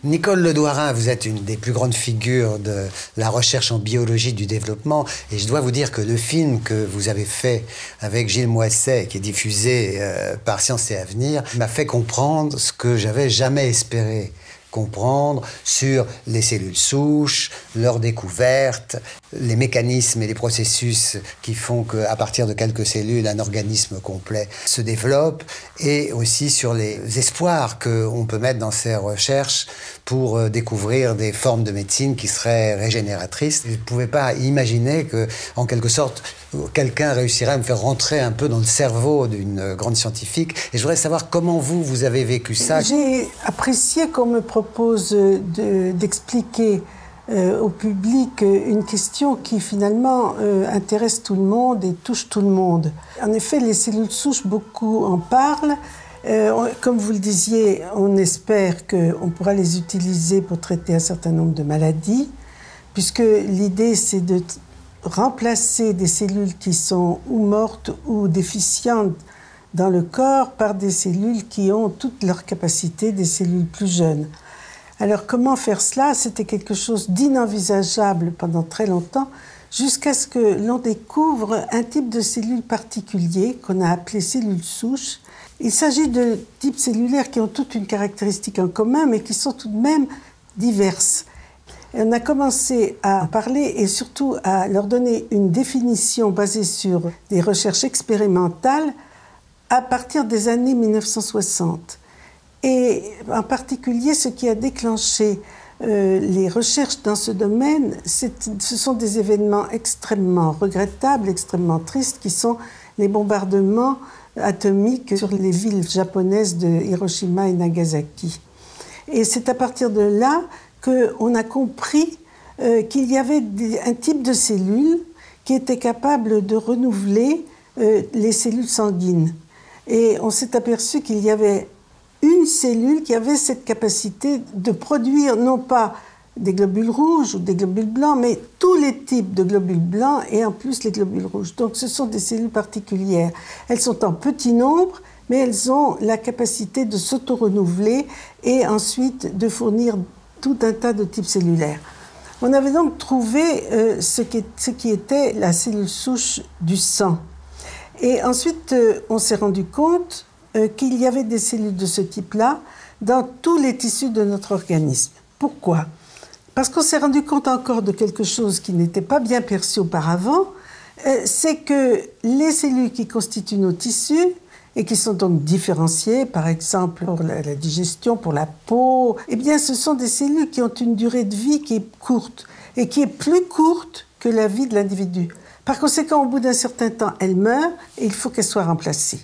Nicole Ledouarin, vous êtes une des plus grandes figures de la recherche en biologie du développement et je dois vous dire que le film que vous avez fait avec Gilles Moisset, qui est diffusé par Sciences et Avenir, m'a fait comprendre ce que j'avais jamais espéré comprendre sur les cellules souches, leur découverte, les mécanismes et les processus qui font qu'à partir de quelques cellules, un organisme complet se développe, et aussi sur les espoirs qu'on peut mettre dans ces recherches pour découvrir des formes de médecine qui seraient régénératrices. Je ne pouvais pas imaginer que, en quelque sorte, quelqu'un réussirait à me faire rentrer un peu dans le cerveau d'une grande scientifique. Et je voudrais savoir comment vous avez vécu ça. J'ai apprécié qu'on me propose d'expliquer au public une question qui finalement intéresse tout le monde et touche tout le monde. En effet, les cellules souches, beaucoup en parlent. Comme vous le disiez, on espère qu'on pourra les utiliser pour traiter un certain nombre de maladies, puisque l'idée c'est de remplacer des cellules qui sont ou mortes ou déficientes dans le corps par des cellules qui ont toutes leurs capacités, des cellules plus jeunes. Alors comment faire cela? C'était quelque chose d'inenvisageable pendant très longtemps, jusqu'à ce que l'on découvre un type de cellules particulier qu'on a appelé cellules souches. Il s'agit de types cellulaires qui ont toutes une caractéristique en commun, mais qui sont tout de même diverses. Et on a commencé à parler et surtout à leur donner une définition basée sur des recherches expérimentales à partir des années 1960. Et en particulier, ce qui a déclenché les recherches dans ce domaine, ce sont des événements extrêmement regrettables, extrêmement tristes, qui sont les bombardements atomiques sur les villes japonaises de Hiroshima et Nagasaki. Et c'est à partir de là qu'on a compris qu'il y avait un type de cellules qui était capable de renouveler les cellules sanguines. Et on s'est aperçu qu'il y avait une cellule qui avait cette capacité de produire non pas des globules rouges ou des globules blancs, mais tous les types de globules blancs et en plus les globules rouges. Donc ce sont des cellules particulières. Elles sont en petit nombre, mais elles ont la capacité de s'auto-renouveler et ensuite de fournir tout un tas de types cellulaires. On avait donc trouvé ce qui était la cellule souche du sang. Et ensuite, on s'est rendu compte qu'il y avait des cellules de ce type-là dans tous les tissus de notre organisme. Pourquoi? Parce qu'on s'est rendu compte encore de quelque chose qui n'était pas bien perçu auparavant, c'est que les cellules qui constituent nos tissus et qui sont donc différenciées, par exemple pour la digestion, pour la peau, eh bien ce sont des cellules qui ont une durée de vie qui est courte et qui est plus courte que la vie de l'individu. Par conséquent, au bout d'un certain temps, elles meurent et il faut qu'elles soient remplacées.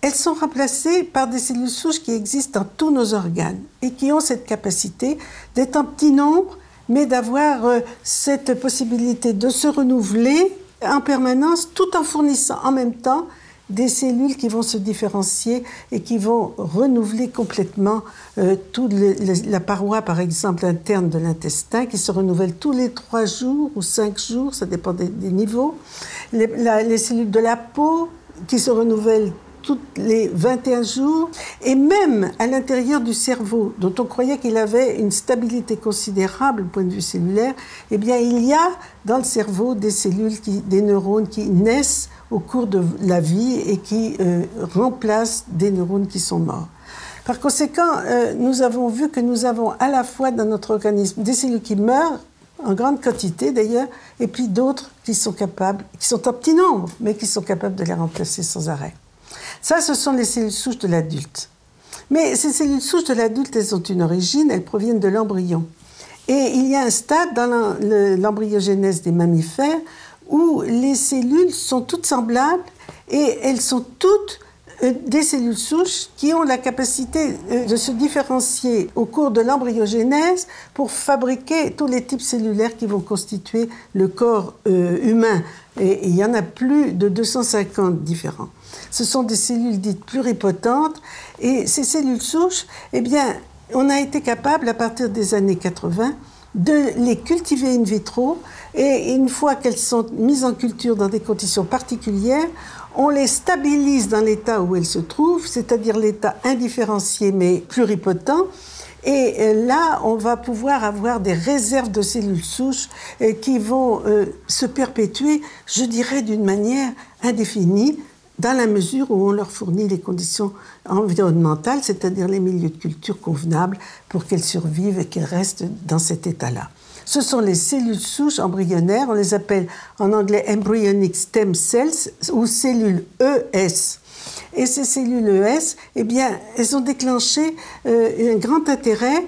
Elles sont remplacées par des cellules souches qui existent dans tous nos organes et qui ont cette capacité d'être en petit nombre, mais d'avoir cette possibilité de se renouveler en permanence, tout en fournissant en même temps des cellules qui vont se différencier et qui vont renouveler complètement toute la paroi, par exemple, interne de l'intestin, qui se renouvelle tous les 3 jours ou 5 jours, ça dépend des niveaux. Les cellules de la peau, qui se renouvellent tous les 21 jours, et même à l'intérieur du cerveau, dont on croyait qu'il avait une stabilité considérable au point de vue cellulaire, eh bien, il y a dans le cerveau des cellules, des neurones qui naissent au cours de la vie et qui remplacent des neurones qui sont morts. Par conséquent, nous avons vu que nous avons à la fois dans notre organisme des cellules qui meurent, en grande quantité d'ailleurs, et puis d'autres qui sont capables, qui sont en petit nombre, mais qui sont capables de les remplacer sans arrêt. Ça, ce sont les cellules souches de l'adulte. Mais ces cellules souches de l'adulte, elles ont une origine, elles proviennent de l'embryon. Et il y a un stade dans l'embryogénèse des mammifères où les cellules sont toutes semblables et elles sont toutes des cellules souches qui ont la capacité de se différencier au cours de l'embryogénèse pour fabriquer tous les types cellulaires qui vont constituer le corps humain. Et il y en a plus de 250 différents. Ce sont des cellules dites pluripotentes et ces cellules souches, eh bien, on a été capable à partir des années 80 de les cultiver in vitro et une fois qu'elles sont mises en culture dans des conditions particulières, on les stabilise dans l'état où elles se trouvent, c'est-à-dire l'état indifférencié mais pluripotent, Et là, on va pouvoir avoir des réserves de cellules souches qui vont se perpétuer, je dirais, d'une manière indéfinie, dans la mesure où on leur fournit les conditions environnementales, c'est-à-dire les milieux de culture convenables pour qu'elles survivent et qu'elles restent dans cet état-là. Ce sont les cellules souches embryonnaires, on les appelle en anglais embryonic stem cells ou cellules ES. Et ces cellules ES, eh bien, elles ont déclenché un grand intérêt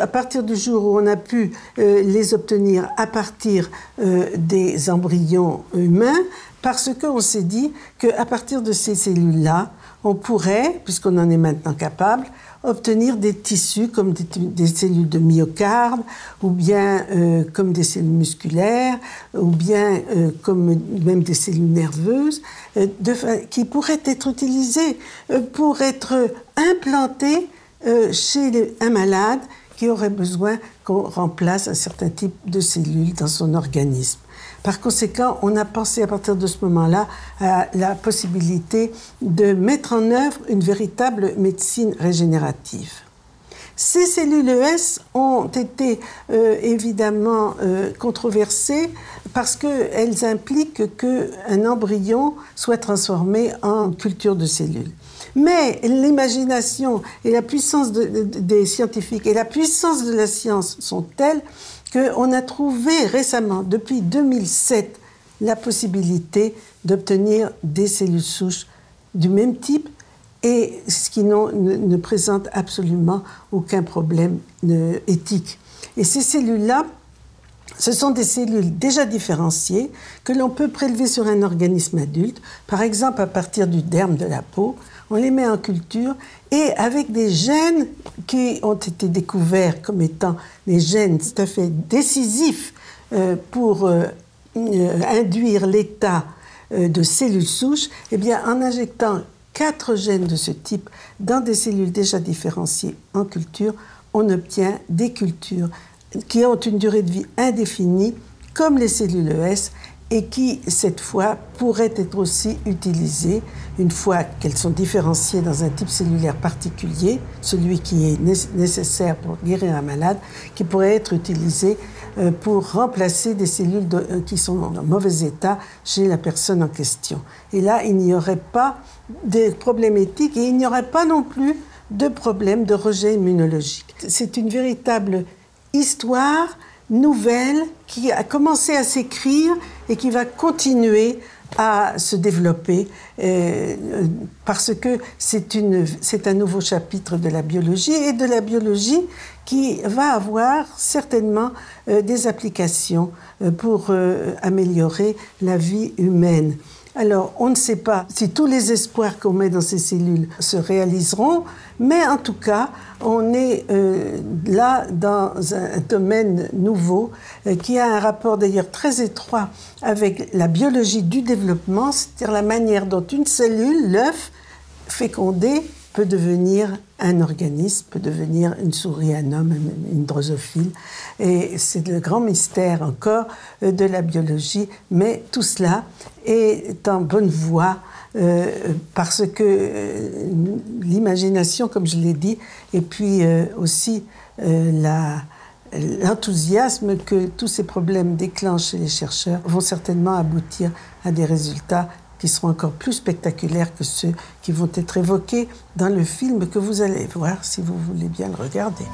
à partir du jour où on a pu les obtenir à partir des embryons humains, parce qu'on s'est dit qu'à partir de ces cellules-là, on pourrait, puisqu'on en est maintenant capable, obtenir des tissus comme des cellules de myocarde, ou bien comme des cellules musculaires, ou bien comme même des cellules nerveuses, qui pourraient être utilisées pour être implantées chez un malade qui aurait besoin qu'on remplace un certain type de cellules dans son organisme. Par conséquent, on a pensé à partir de ce moment-là à la possibilité de mettre en œuvre une véritable médecine régénérative. Ces cellules ES ont été évidemment controversées parce qu'elles impliquent qu'un embryon soit transformé en culture de cellules. Mais l'imagination et la puissance des scientifiques et la puissance de la science sont telles qu'on a trouvé récemment, depuis 2007, la possibilité d'obtenir des cellules souches du même type et ce qui ne présente absolument aucun problème éthique. Et ces cellules-là, ce sont des cellules déjà différenciées que l'on peut prélever sur un organisme adulte, par exemple à partir du derme de la peau. On les met en culture et avec des gènes qui ont été découverts comme étant des gènes tout à fait décisifs pour induire l'état de cellules souches, eh bien, en injectant 4 gènes de ce type dans des cellules déjà différenciées en culture, on obtient des cultures qui ont une durée de vie indéfinie, comme les cellules ES, et qui, cette fois, pourraient être aussi utilisées, une fois qu'elles sont différenciées dans un type cellulaire particulier, celui qui est nécessaire pour guérir un malade, qui pourrait être utilisées pour remplacer des cellules qui sont en mauvais état chez la personne en question. Et là, il n'y aurait pas de problème éthique et il n'y aurait pas non plus de problème de rejet immunologique. C'est une véritable histoire nouvelle qui a commencé à s'écrire et qui va continuer à se développer parce que c'est un nouveau chapitre de la biologie et de la biologie qui va avoir certainement des applications pour améliorer la vie humaine. Alors, on ne sait pas si tous les espoirs qu'on met dans ces cellules se réaliseront, mais en tout cas, on est là dans un domaine nouveau qui a un rapport d'ailleurs très étroit avec la biologie du développement, c'est-à-dire la manière dont une cellule, l'œuf, fécondé, peut devenir un organisme, peut devenir une souris, un homme, une drosophile. Et c'est le grand mystère encore de la biologie. Mais tout cela est en bonne voie parce que l'imagination, comme je l'ai dit, et puis aussi l'enthousiasme que tous ces problèmes déclenchent chez les chercheurs vont certainement aboutir à des résultats qui seront encore plus spectaculaires que ceux qui vont être évoqués dans le film que vous allez voir si vous voulez bien le regarder.